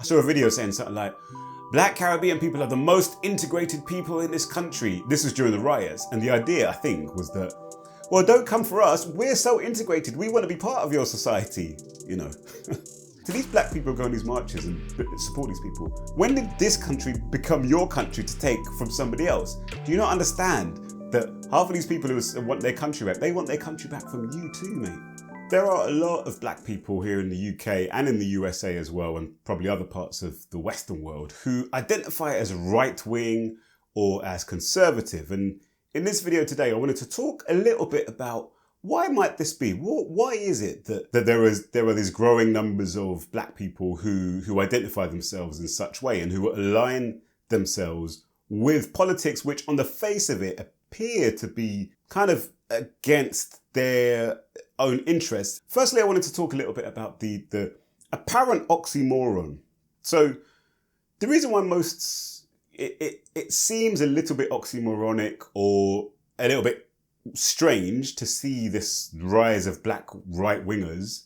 saw a video saying something like, Black Caribbean people are the most integrated people in this country. This was during the riots. And the idea, I think, was that, well, don't come for us. We're so integrated. We want to be part of your society, you know. Do these black people go on these marches and support these people? When did this country become your country to take from somebody else? Do you not understand that half of these people who want their country back, they want their country back from you too, mate? There are a lot of black people here in the UK and in the USA as well, and probably other parts of the Western world, who identify as right-wing or as conservative. And in this video today, I wanted to talk a little bit about why might this be? Why is it that there are these growing numbers of black people who identify themselves in such way and who align themselves with politics which on the face of it appear to be kind of against their own interests? Firstly, I wanted to talk a little bit about the apparent oxymoron. So the reason why it seems a little bit oxymoronic or a little bit strange to see this rise of black right-wingers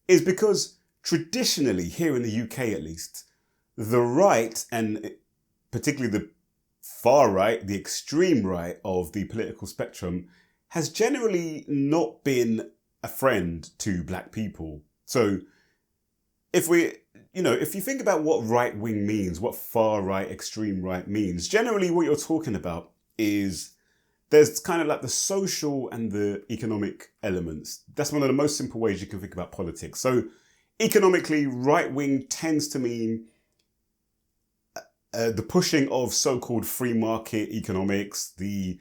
is because traditionally, here in the UK at least, the right, and particularly the far right, the extreme right of the political spectrum, has generally not been a friend to black people. So if you think about what right wing means, what far right, extreme right means, generally what you're talking about is there's kind of like the social and the economic elements. That's one of the most simple ways you can think about politics. So economically, right wing tends to mean the pushing of so-called free market economics, the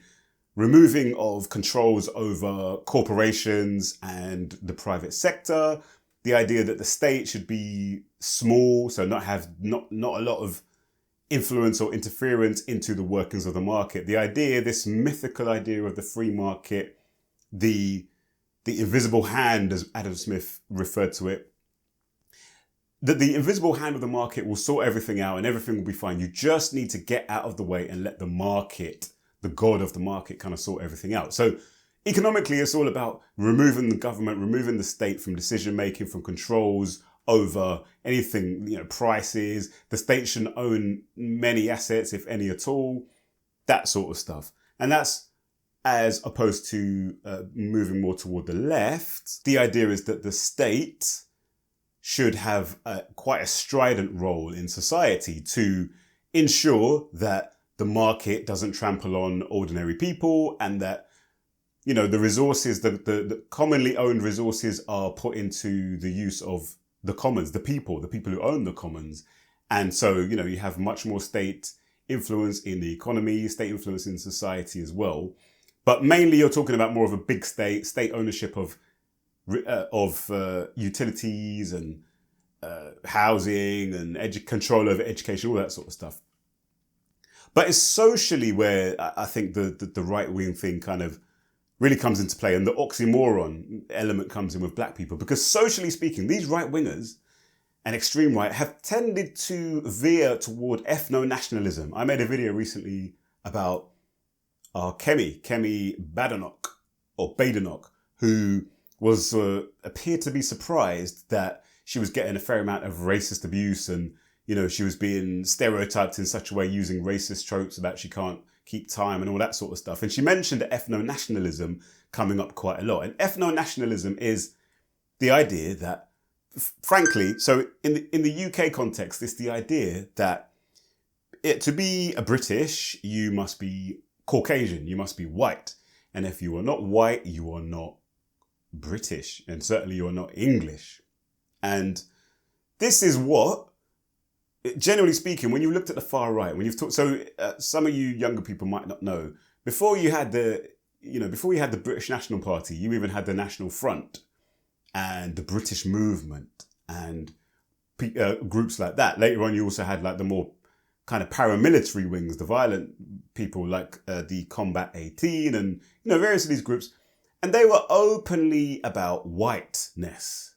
removing of controls over corporations and the private sector, the idea that the state should be small, so not a lot of influence or interference into the workings of the market. The idea, this mythical idea of the free market, the invisible hand, as Adam Smith referred to it, that the invisible hand of the market will sort everything out and everything will be fine. You just need to get out of the way and let the market, the god of the market, kind of sort everything out. So economically, it's all about removing the government, removing the state from decision making, from controls over anything, prices. The state shouldn't own many assets, if any at all, that sort of stuff. And that's as opposed to moving more toward the left. The idea is that the state should have quite a strident role in society to ensure that the market doesn't trample on ordinary people and that the resources, the commonly owned resources are put into the use of the commons, the people who own the commons. And so, you have much more state influence in the economy, state influence in society as well. But mainly you're talking about more of a big state ownership of utilities and housing and control over education, all that sort of stuff. But it's socially where I think the right-wing thing kind of really comes into play, and the oxymoron element comes in with black people, because socially speaking, these right-wingers and extreme right have tended to veer toward ethno-nationalism. I made a video recently about Kemi Badenoch, who was appeared to be surprised that she was getting a fair amount of racist abuse, and she was being stereotyped in such a way, using racist tropes about she can't keep time and all that sort of stuff. And she mentioned ethno-nationalism coming up quite a lot. And ethno-nationalism is the idea that, frankly, so in the UK context, it's the idea that to be a British, you must be Caucasian, you must be white. And if you are not white, you are not British, and certainly you are not English. And this is what, generally speaking, when you looked at the far right, when you've talked, some of you younger people might not know, before you had the British National Party, you even had the National Front and the British Movement and groups like that. Later on, you also had like the more kind of paramilitary wings, the violent people like the Combat 18 and various of these groups, and they were openly about whiteness.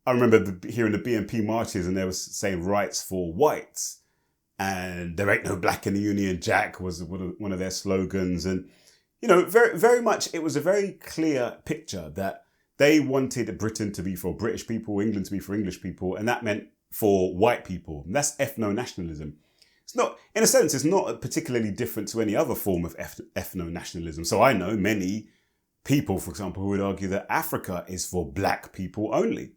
I remember hearing the BNP marches and they were saying rights for whites, and there ain't no black in the Union Jack was one of their slogans. And, very, very much it was a very clear picture that they wanted Britain to be for British people, England to be for English people. And that meant for white people. And that's ethno-nationalism. It's not, in a sense, it's not particularly different to any other form of ethno-nationalism. So I know many people, for example, who would argue that Africa is for black people only.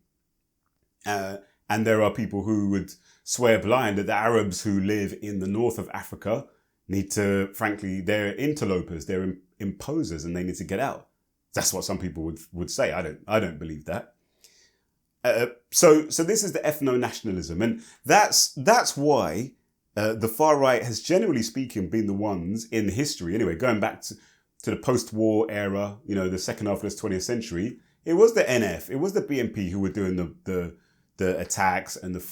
And there are people who would swear blind that the Arabs who live in the north of Africa need to, frankly, they're interlopers, they're imposers, and they need to get out. That's what some people would say. I don't believe that. So this is the ethno-nationalism, and that's why the far right has, generally speaking, been the ones in history, anyway, going back to the post-war era, the second half of this 20th century. It was the NF, it was the BNP who were doing the attacks and the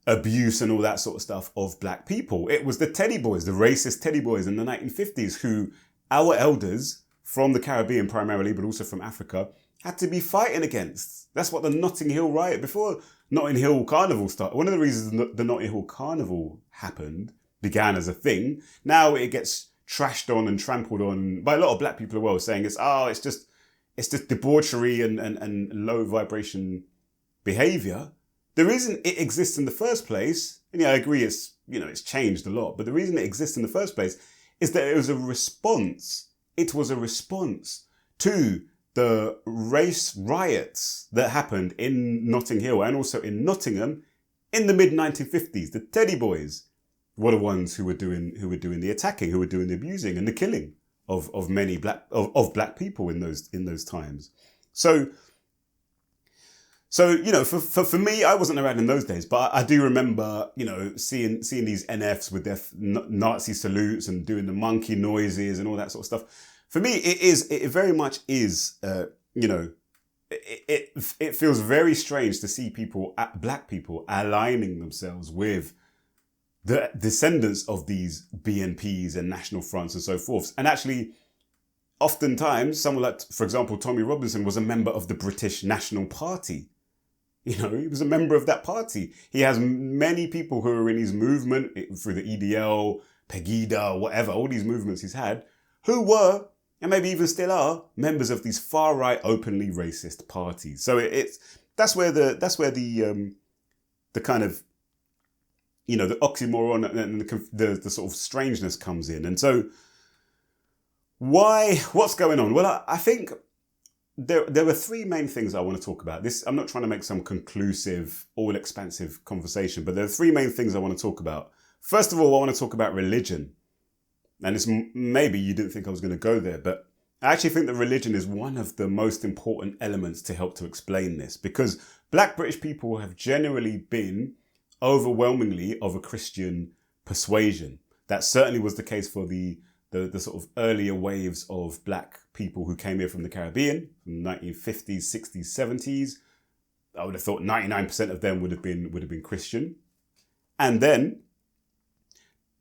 abuse and all that sort of stuff of black people. It was the teddy boys, the racist teddy boys in the 1950s, who our elders from the Caribbean primarily, but also from Africa, had to be fighting against. That's what the Notting Hill riot, before Notting Hill Carnival started. One of the reasons the Notting Hill Carnival began as a thing. Now it gets trashed on and trampled on by a lot of black people as well, saying it's just debauchery and low vibration behavior. The reason it exists in the first place, and I agree it's changed a lot, but the reason it exists in the first place is that it was a response. It was a response to the race riots that happened in Notting Hill and also in Nottingham in the mid-1950s. The Teddy Boys were the ones who were doing the attacking, who were doing the abusing and the killing of many black people in those times. So for me, I wasn't around in those days, but I do remember, seeing these NFs with their Nazi salutes and doing the monkey noises and all that sort of stuff. For me, it very much is, it feels very strange to see black people aligning themselves with the descendants of these BNPs and National Fronts and so forth. And actually, oftentimes, someone like, for example, Tommy Robinson was a member of the British National Party. He was a member of that party. He has many people who are in his movement through the EDL, Pegida, whatever, all these movements he's had, who were, and maybe even still are, members of these far right, openly racist parties. So that's where the kind of, the oxymoron and the sort of strangeness comes in. And so what's going on? Well, I think there were three main things I want to talk about. I'm not trying to make some conclusive, all-expansive conversation, but there are three main things I want to talk about. First of all, I want to talk about religion. And maybe you didn't think I was going to go there, but I actually think that religion is one of the most important elements to help to explain this, because black British people have generally been overwhelmingly of a Christian persuasion. That certainly was the case for the sort of earlier waves of black people who came here from the Caribbean, from the 1950s, 60s, 70s. I would have thought 99% of them would have been Christian. And then,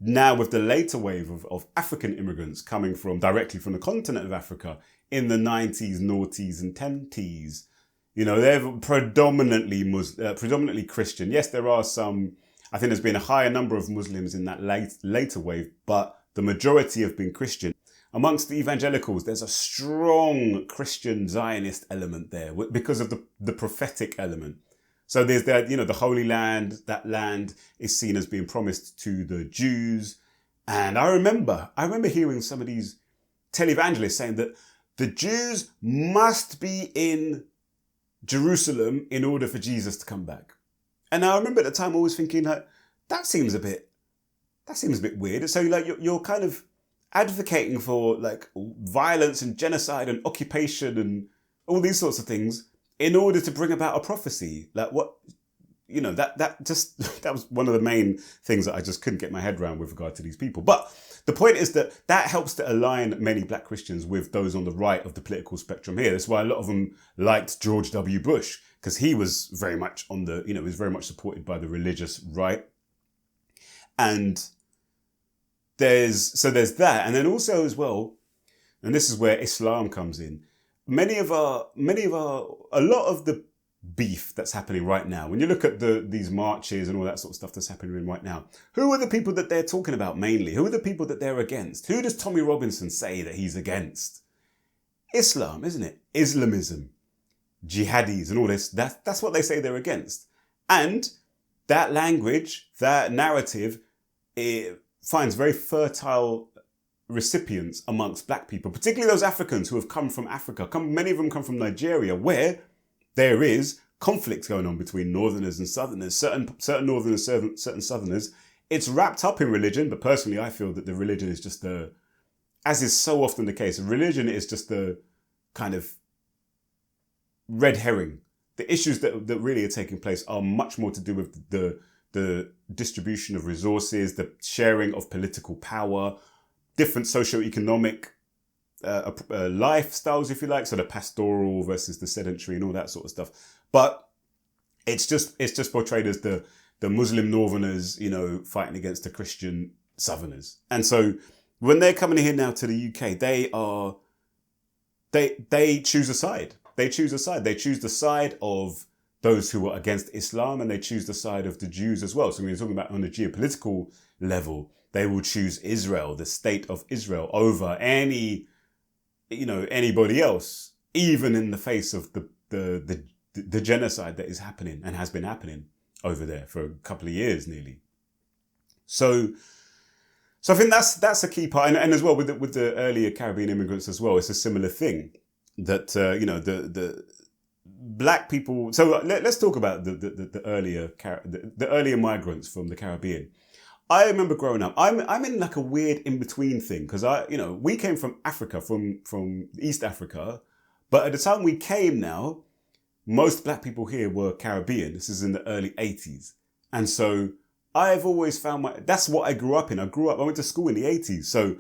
now with the later wave of African immigrants coming directly from the continent of Africa in the 90s, noughties and 10s, they're predominantly Christian. Yes, there are some, I think there's been a higher number of Muslims in that later wave, but the majority have been Christian. Amongst the evangelicals, there's a strong Christian Zionist element there because of the prophetic element. So there's that, the Holy Land, that land is seen as being promised to the Jews. And I remember hearing some of these televangelists saying that the Jews must be in Jerusalem in order for Jesus to come back. And I remember at the time always thinking that seems a bit weird. So you're kind of advocating for violence and genocide and occupation and all these sorts of things in order to bring about a prophecy. That was one of the main things that I just couldn't get my head around with regard to these people. But the point is that helps to align many black Christians with those on the right of the political spectrum here. That's why a lot of them liked George W. Bush, because he was very much was very much supported by the religious right. And there's that. And then also as well, and this is where Islam comes in, a lot of the beef that's happening right now, when you look at these marches and all that sort of stuff that's happening right now, who are the people that they're talking about mainly? Who are the people that they're against? Who does Tommy Robinson say that he's against? Islam, isn't it? Islamism. jihadis and all this. That's what they say they're against. And that language, that narrative, it finds very fertile recipients amongst black people, particularly those Africans who have come from Africa. Many of them come from Nigeria, where there is conflict going on between northerners and southerners, certain northerners, certain southerners. It's wrapped up in religion, but personally I feel that the religion is just as is so often the case, religion is just the kind of red herring. The issues that really are taking place are much more to do with the distribution of resources, the sharing of political power, different socio-economic lifestyles, if you like, so the pastoral versus the sedentary and all that sort of stuff. But it's just portrayed as the Muslim northerners, fighting against the Christian southerners. And so when they're coming here now to the UK, they choose a side. They choose a side. They choose the side of those who are against Islam, and they choose the side of the Jews as well. So when you're talking about on a geopolitical level, they will choose Israel, the state of Israel, over anybody else, even in the face of the genocide that is happening and has been happening over there for a couple of years nearly. So I think that's a key part, and as well with the earlier Caribbean immigrants as well, it's a similar thing that the black people. So let's talk about the earlier migrants from the Caribbean. I remember growing up. I'm in like a weird in between thing because we came from Africa, from East Africa, but at the time we came now, most black people here were Caribbean. This is in the early 80s, and so I've always found that's what I grew up in. I went to school in the 80s, so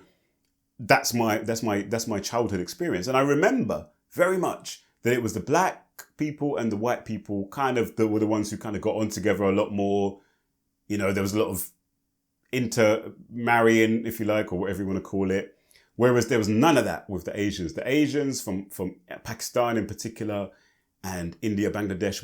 that's my childhood experience, and I remember very much that it was the black people and the white people were the ones who kind of got on together a lot more. There was a lot of intermarrying, if you like, or whatever you want to call it. Whereas there was none of that with the Asians. The Asians from Pakistan in particular and India, Bangladesh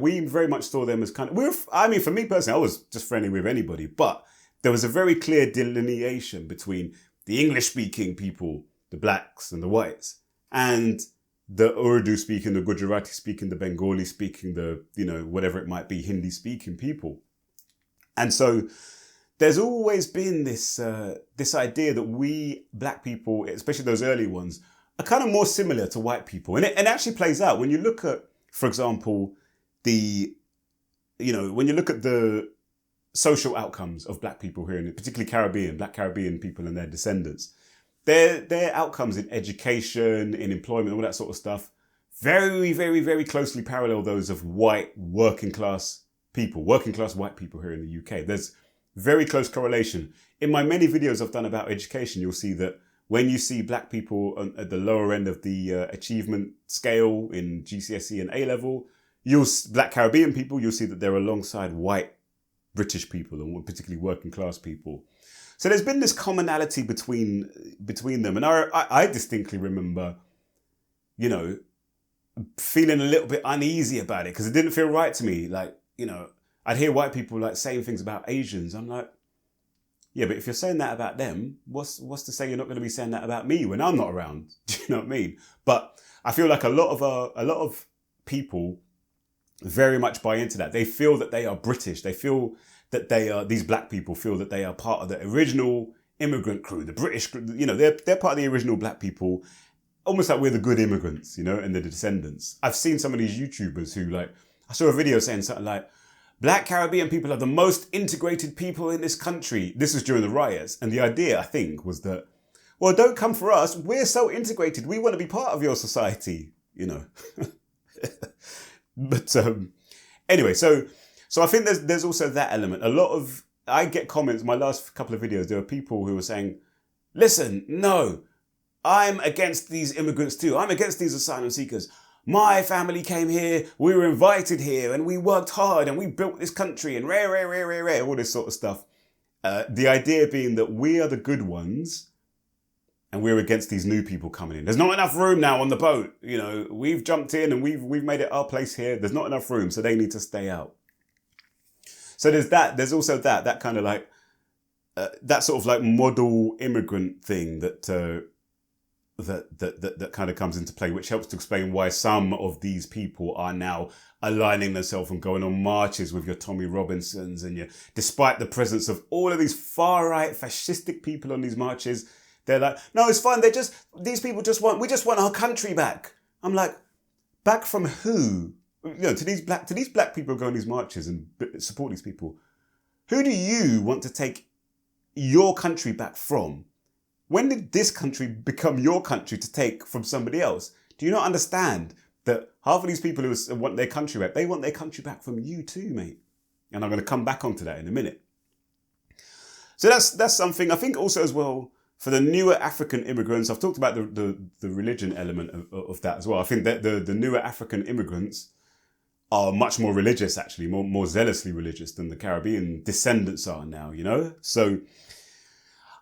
we very much saw them as kind of, for me personally, I was just friendly with anybody, but there was a very clear delineation between the English speaking people, the blacks and the whites, and the Urdu speaking, the Gujarati speaking, the Bengali speaking, the, whatever it might be, Hindi speaking people. And so there's always been this idea that we black people, especially those early ones, are kind of more similar to white people. And it actually plays out when you look at, for example, when you look at the social outcomes of black people here, and particularly black Caribbean people and their descendants, their outcomes in education, in employment, all that sort of stuff, very, very, very closely parallel those of white working class white people here in the UK. There's very close correlation. In my many videos I've done about education, you'll see that when you see black people at the lower end of the achievement scale in GCSE and A-level, black Caribbean people, you'll see that they're alongside white British people and particularly working class people. So there's been this commonality between them. And I distinctly remember, feeling a little bit uneasy about it because it didn't feel right to me. Like, I'd hear white people like saying things about Asians. I'm like, yeah, but if you're saying that about them, what's to say you're not going to be saying that about me when I'm not around? Do you know what I mean? But I feel like a lot of people very much buy into that. They feel that they are British. They feel that these black people feel that they are part of the original immigrant crew, the British, they're part of the original black people, almost like we're the good immigrants, and the descendants. I've seen some of these YouTubers who I saw a video saying something like, Black Caribbean people are the most integrated people in this country. This was during the riots. And the idea, I think, was that, well, don't come for us. We're so integrated. We want to be part of your society, But anyway, so I think there's also that element. I get comments, my last couple of videos, there are people who are saying, listen, no, I'm against these immigrants too. I'm against these asylum seekers. My family came here, we were invited here, and we worked hard, and we built this country, and all this sort of stuff. The idea being that we are the good ones, and we're against these new people coming in. There's not enough room now on the boat. We've jumped in, and we've made it our place here. There's not enough room, so they need to stay out. So there's that. There's also that kind of that sort of model immigrant thing that that kind of comes into play, which helps to explain why some of these people are now aligning themselves and going on marches with your Tommy Robinsons and despite the presence of all of these far-right fascistic people on these marches, they're like, no, it's fine. These people we just want our country back. I'm like, back from who? To these black people who go on these marches and support these people. Who do you want to take your country back from? When did this country become your country to take from somebody else? Do you not understand that half of these people who want their country back, they want their country back from you too, mate? And I'm going to come back onto that in a minute. So that's something. I think also as well, for the newer African immigrants, I've talked about the religion element of that as well. I think that the newer African immigrants are much more religious, actually, more zealously religious than the Caribbean descendants are now, So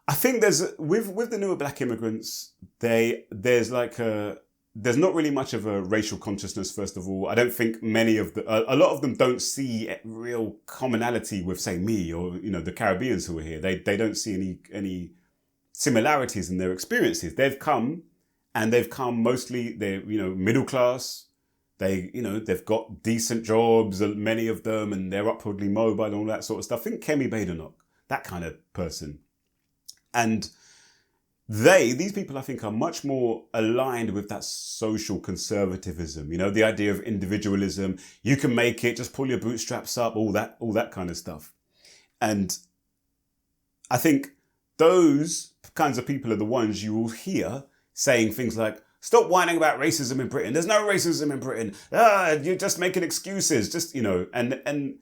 I think with the newer black immigrants, there's not really much of a racial consciousness, first of all. I don't think a lot of them don't see real commonality with, say, me or, the Caribbeans who are here. They don't see any similarities in their experiences. They've come mostly, they're, middle class. They've got decent jobs, many of them, and they're upwardly mobile and all that sort of stuff. Think Kemi Badenoch, that kind of person. And these people, I think, are much more aligned with that social conservatism, the idea of individualism. You can make it, just pull your bootstraps up, all that kind of stuff. And I think those kinds of people are the ones you will hear saying things like, stop whining about racism in Britain. There's no racism in Britain. You're just making excuses. And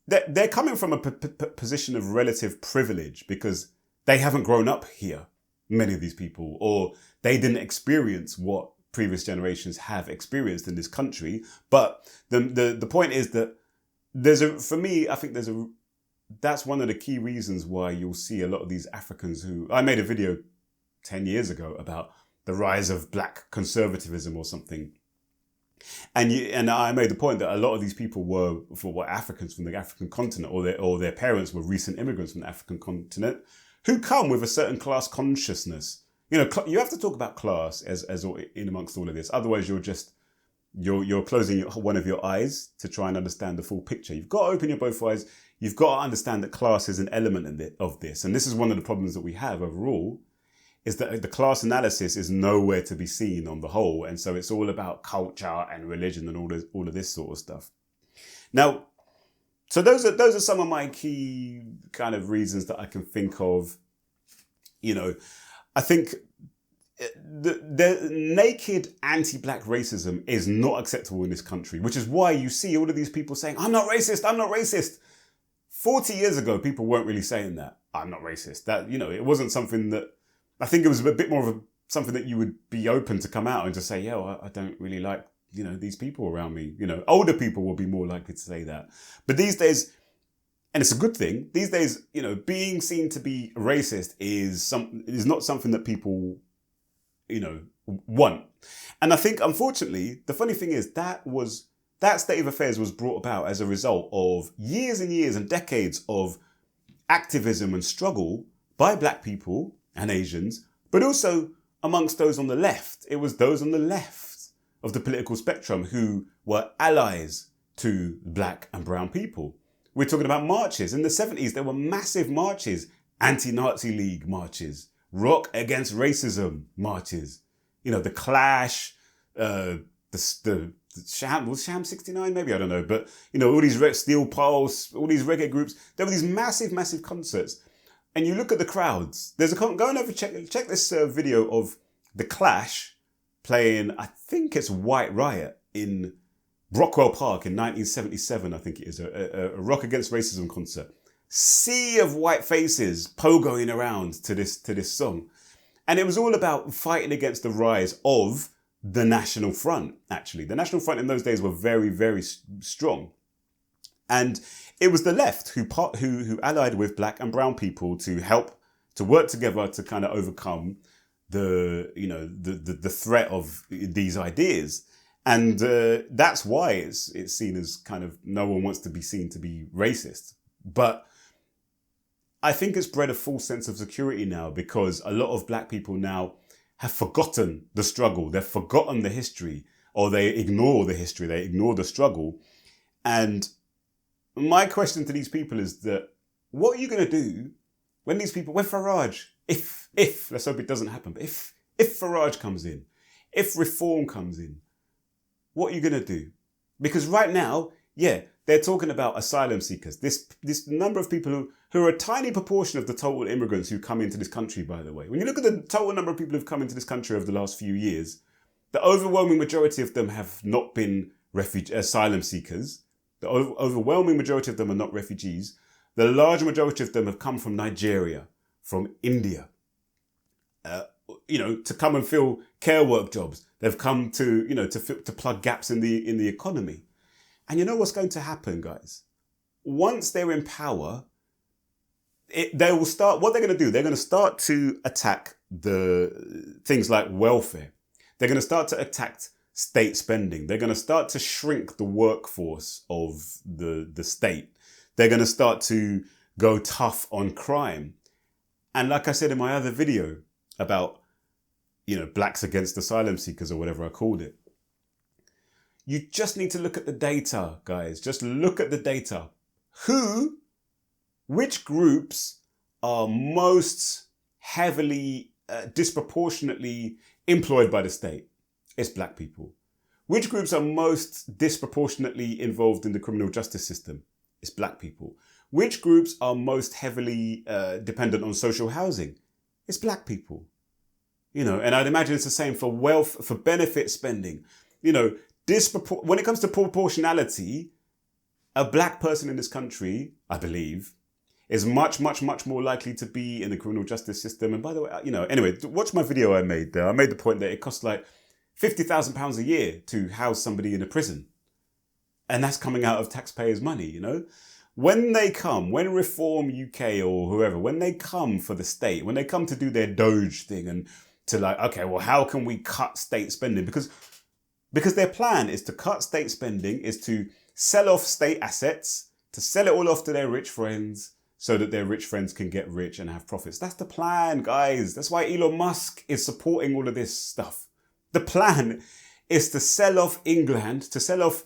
they're coming from a position of relative privilege because they haven't grown up here, many of these people, or they didn't experience what previous generations have experienced in this country. But the point is that that's one of the key reasons why you'll see a lot of these Africans I made a video 10 years ago about the rise of black conservatism or something. And I made the point that a lot of these people were Africans from the African continent, or their parents were recent immigrants from the African continent, who come with a certain class consciousness. You have to talk about class as in amongst all of this. Otherwise, you're closing one of your eyes to try and understand the full picture. You've got to open your both eyes. You've got to understand that class is an element of this. And this is one of the problems that we have overall, is that the class analysis is nowhere to be seen on the whole. And so it's all about culture and religion and all of this sort of stuff. Now, so those are some of my key kind of reasons that I can think of. I think the naked anti-black racism is not acceptable in this country, which is why you see all of these people saying, I'm not racist. 40 years ago, people weren't really saying that. I'm not racist. That, it wasn't something that, I think it was a bit more of something that you would be open to come out and just say, I don't really like, these people around me. Older people will be more likely to say that. But these days, and it's a good thing, these days, being seen to be racist is not something that people, want. And I think, unfortunately, the funny thing is that state of affairs was brought about as a result of years and years and decades of activism and struggle by black people and Asians, but also amongst those on the left. It was those on the left of the political spectrum who were allies to black and brown people. We're talking about marches. In the 70s, there were massive marches, anti-Nazi League marches, rock against racism marches. The Clash, the Sham, was Sham 69 maybe? I don't know. But, all these Steel Pulse, all these reggae groups, there were these massive, massive concerts. And you look at the crowds. Go and over check this video of the Clash playing, I think it's White Riot in Brockwell Park in 1977. I think it is a rock against racism concert. Sea of white faces pogoing around to this song, and it was all about fighting against the rise of the National Front. Actually, the National Front in those days were very, very strong. And it was the left who allied with black and brown people to work together to kind of overcome the threat of these ideas. And that's why it's seen as kind of, no one wants to be seen to be racist. But I think it's bred a false sense of security now, because a lot of black people now have forgotten the struggle. They've forgotten the history, or they ignore the history. They ignore the struggle. And my question to these people is that, what are you going to do when these people, when Farage, if, let's hope it doesn't happen, but if Farage comes in, if reform comes in, what are you going to do? Because right now, yeah, they're talking about asylum seekers. This number of people who are a tiny proportion of the total immigrants who come into this country, by the way. When you look at the total number of people who've come into this country over the last few years, the overwhelming majority of them have not been asylum seekers. The overwhelming majority of them are not refugees. The large majority of them have come from Nigeria, from India, to come and fill care work jobs. They've come to plug gaps in the economy. And you know what's going to happen, guys? Once they're in power, they will start, what they're going to do, they're going to start to attack the things like welfare. They're going to start to attack state spending. They're going to start to shrink the workforce of the state. They're going to start to go tough on crime. And like I said in my other video about, blacks against asylum seekers or whatever I called it, you just need to look at the data, guys. Just look at the data. Which groups are most heavily, disproportionately employed by the state? It's black people. Which groups are most disproportionately involved in the criminal justice system? It's black people. Which groups are most heavily dependent on social housing? It's black people. And I'd imagine it's the same for wealth, for benefit spending. When it comes to proportionality, a black person in this country, I believe, is much, much, much more likely to be in the criminal justice system. And by the way, anyway, watch my video I made there. I made the point that it costs like £50,000 a year to house somebody in a prison. And that's coming out of taxpayers' money, When Reform UK or whoever, when they come for the state, when they come to do their Doge thing and to okay, well, how can we cut state spending? Because their plan is to cut state spending, is to sell off state assets, to sell it all off to their rich friends so that their rich friends can get rich and have profits. That's the plan, guys. That's why Elon Musk is supporting all of this stuff. The plan is to sell off England, to sell off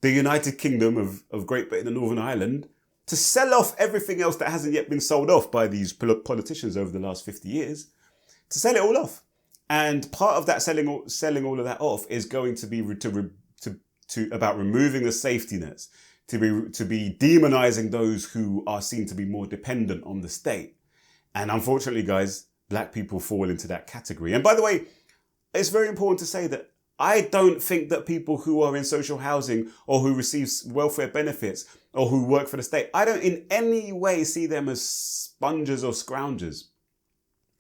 the United Kingdom of Great Britain and Northern Ireland, to sell off everything else that hasn't yet been sold off by these politicians over the last 50 years, to sell it all off. And part of that selling all of that off is going to be about removing the safety nets, to be demonizing those who are seen to be more dependent on the state. And unfortunately, guys, black people fall into that category. And by the way, it's very important to say that I don't think that people who are in social housing or who receive welfare benefits or who work for the state, I don't in any way see them as spongers or scroungers,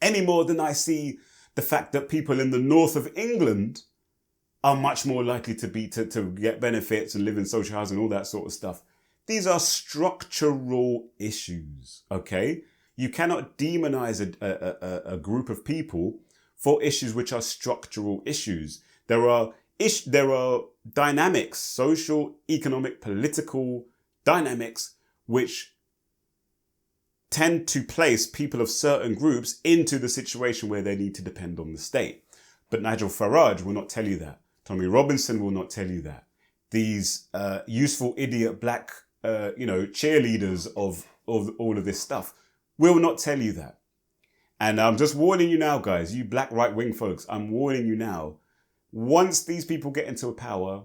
any more than I see the fact that people in the north of England are much more likely to get benefits and live in social housing, all that sort of stuff. These are structural issues, okay? You cannot demonize a group of people for issues which are structural issues. There are dynamics, social, economic, political dynamics, which tend to place people of certain groups into the situation where they need to depend on the state. But Nigel Farage will not tell you that. Tommy Robinson will not tell you that. These useful idiot black, cheerleaders of all of this stuff will not tell you that. And I'm just warning you now, guys, you black right-wing folks, I'm warning you now. Once these people get into power,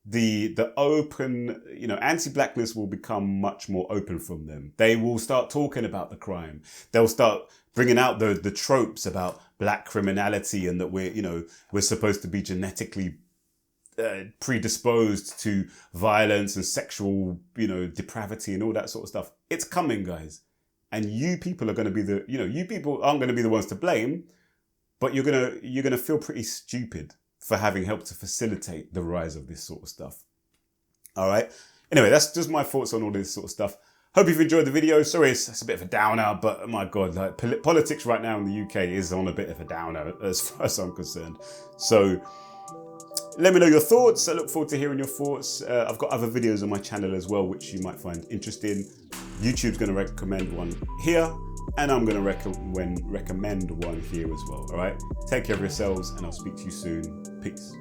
the open, anti-blackness will become much more open from them. They will start talking about the crime. They'll start bringing out the tropes about black criminality and that we're supposed to be genetically predisposed to violence and sexual, depravity and all that sort of stuff. It's coming, guys. And you people are going to be you people aren't going to be the ones to blame, but you're going to feel pretty stupid for having helped to facilitate the rise of this sort of stuff. All right. Anyway, that's just my thoughts on all this sort of stuff. Hope you've enjoyed the video. Sorry, it's a bit of a downer, but my God, politics right now in the UK is on a bit of a downer as far as I'm concerned. So let me know your thoughts. I look forward to hearing your thoughts. I've got other videos on my channel as well, which you might find interesting. YouTube's going to recommend one here. and I'm going to recommend one here as well. All right, take care of yourselves, and I'll speak to you soon. Peace.